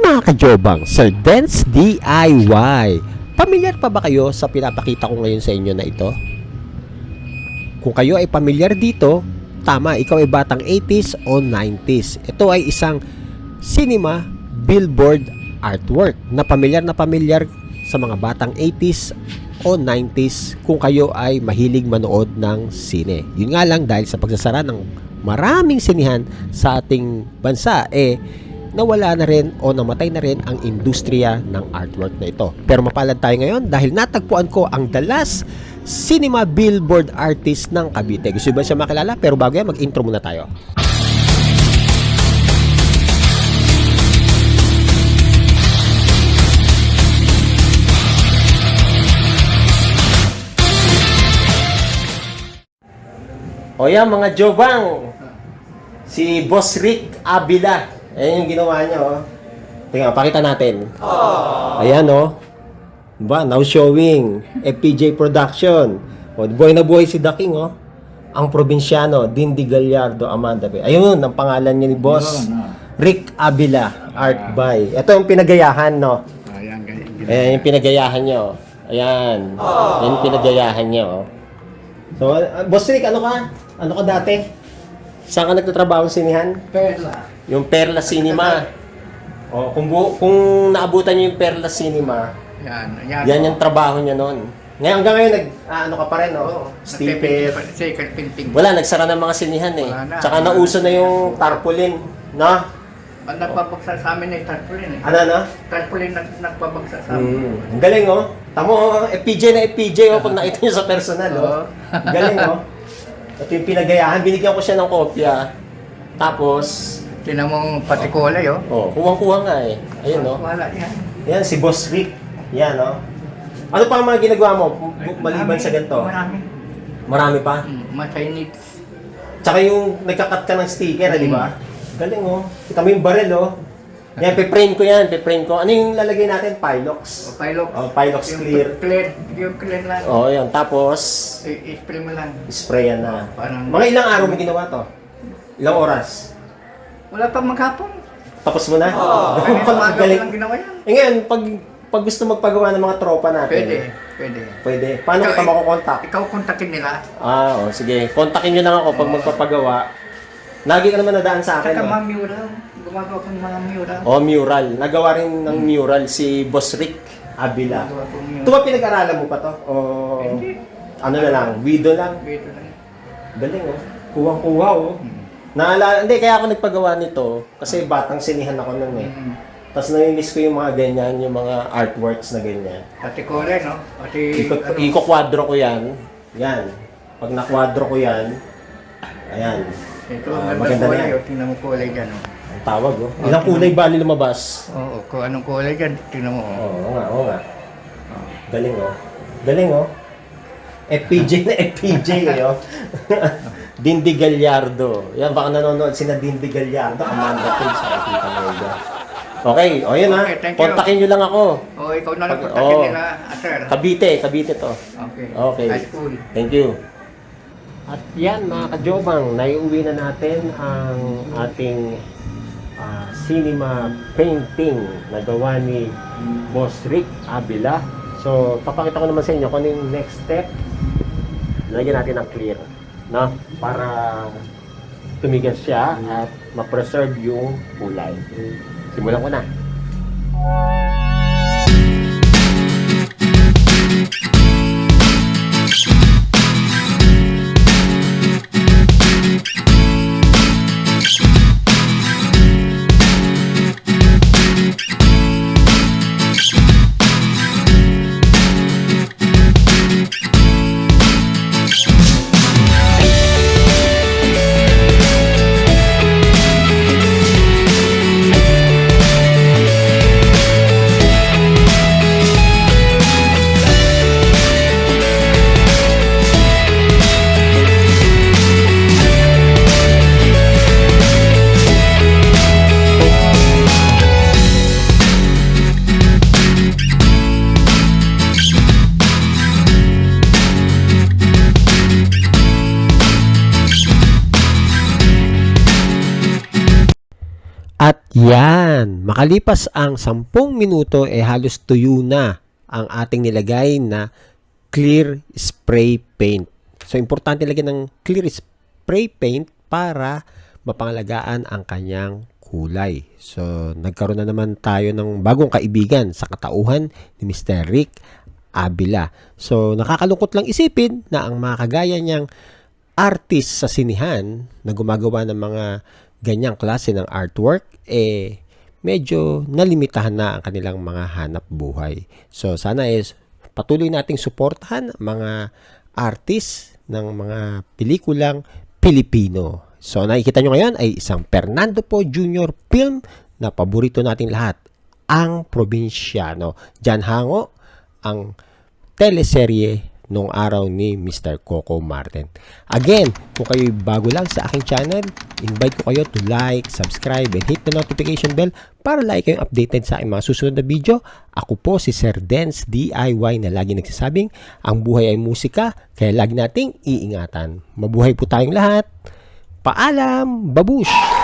mga kajobang, Sir Dance DIY. Pamilyar pa ba kayo sa pinapakita ko ngayon sa inyo na ito? Kung kayo ay pamilyar dito, tama, ikaw ay batang 80s o 90s. Ito ay isang cinema billboard artwork na pamilyar sa mga batang 80s o 90s kung kayo ay mahilig manood ng sine. Yun nga lang, dahil sa pagsasara ng maraming sinihan sa ating bansa, nawala na rin o namatay na rin ang industriya ng artwork na ito. Pero mapalad tayo ngayon dahil natagpuan ko ang The Last Cinema Billboard Artist ng Cavite. Gusto ba siya makilala? Pero bago yan, mag-intro muna tayo. O yan mga jobang, si Boss Rick Avila. Ayan yung ginawa niya, oh. Tingnan, pakita natin. Ayan, oh. Diba? Now showing. FPJ Production. O, buhay na buhay si The King, oh. Ang probinsyano, Dindi Gallardo Amanda Bay. Ayun, ang pangalan niya ni Boss Rick Avila, Art by. Ito yung pinagayahan, no? Ayan yung pinagayahan niya, oh. Ayan. Ayan yung pinagayahan niya, oh. So, Boss Rick, ano ka? Ano ka dati? Saan ka nagtatrabaho sa sinihan? Perla. Yung Perla Cinema. O, kung naabutan niyo yung Perla Cinema, yan yung trabaho niya noon. Ngayon, hanggang ngayon, ano ka pa rin, no? Sticker. Wala, nagsara ng mga sinihan, eh. Tsaka nauso na yung tarpaulin, no? Nagpabagsa sa amin na tarpaulin, eh. Ano? Tarpaulin nagpabagsa sa amin. Ang galing, oh. Tamo, FPJ na FPJ, oh, pag nakita niyo sa personal, oh. Ang galing, oh. Ito yung pinagayahan, binigyan ko siya ng kopya. Tapos, tinan mong pati kulay, oh. oh, kuwang-kuwang nga, eh. Ayun, no? Wala yan. Yan, si Boss Rick. Yan, no? Ano pa ang mga ginagawa mo maliban sa ganito? Marami. Marami pa? Chinese. Tsaka yung nagkakat ka ng sticker, di ba? Galing, oh. Kita mo yung barrel, oh. Yan, pe-frame ko yan, pe-frame ko. Ano yung lalagay natin? Pilox. Pilox. Oh, Pilox clear. Yung clear lang. Oh, yan. Tapos, I-spray mo lang. sprayan na. Parang- Mga ilang araw mo ginawa to? Ilang oras? Wala pang maghapon. Tapos mo na? Kaya Galing. lang ginawa yan. Ngayon, pag gusto magpagawa ng mga tropa natin, Pwede. Pwede. Paano ka makukontak? Ikaw kontakin nila. Oh, sige. Kontakin nyo lang ako pag magpapagawa. Lagi ka naman nadaan sa akin. Saka Oh. mga mural. Gumagawa ko ng mga mural. Oh, mural. Nagawa rin ng mural si Boss Rick Avila. Gumagawa ko ng mural. Ito ba pinag-aralan mo pa to? O Hindi. ano na lang? Widow lang? Dito lang. Galing, oh. Kuwang-kuha, oh. Naalala, hindi, kaya ako nagpagawa nito kasi batang sinihan ako nun, eh. Tapos nai-miss ko yung mga ganyan, yung mga artworks na ganyan. Pati kulay, no? Pati... Iko-kwadro ko yan. Yan. Pag na-kwadro ko yan, ayan. Ito, maganda na kulay. yan. Tingnan mo kulay dyan, oh. Ang tawag, oh. Ilang kulay bali lumabas? Oo, kung anong kulay dyan, tingnan mo, oh. Oo nga, oo nga. Galing, oh. Galing, oh. FPJ na FPJ, eh, oh. Dindi Gallardo. Yan, baka nanonood sina Dindi Gallardo. Amanda Page, nakikita mo yun. Okay, o yun, ha. Okay, thank you. Kontakin nyo lang ako. Oh, ikaw na lang Pag- kontakin oo. nila, sir. Cavite to. Okay. Okay. High school. Thank you. At yan, mga kajobang, naiuwi na natin ang ating cinema painting na gawa ni Boss Rick Avila. So, papakita ko naman sa inyo kung ano yung next step. Lagyan natin ng clear, no? Para tumigas siya at ma-preserve yung kulay. Simulan ko na. Yan, makalipas ang 10 minuto halos tuyo na ang ating nilagay na clear spray paint. So importante lagyan ng clear spray paint para mapangalagaan ang kanyang kulay. So nagkaroon na naman tayo ng bagong kaibigan sa katauhan ni Mr. Rick Abila. So nakakalungkot lang isipin na ang mga kagaya niyang artist sa sinihan na gumagawa ng mga ganyang klase ng artwork, medyo nalimitahan na ang kanilang mga hanap buhay. So, sana patuloy nating suportahan mga artist ng mga pelikulang Pilipino. So, nakikita nyo ngayon ay isang Fernando Po Jr. film na paborito nating lahat, Ang Probinsyano. Diyan hango ang teleserye nung araw ni Mr. Coco Martin. Again, kung kayo bago lang sa aking channel, invite ko kayo to like, subscribe, and hit the notification bell para lagi kayong updated sa aking mga susunod na video. Ako po si Sir Dance DIY na lagi nagsasabing, ang buhay ay musika, kaya lagi nating iingatan. Mabuhay po tayong lahat. Paalam! Babush!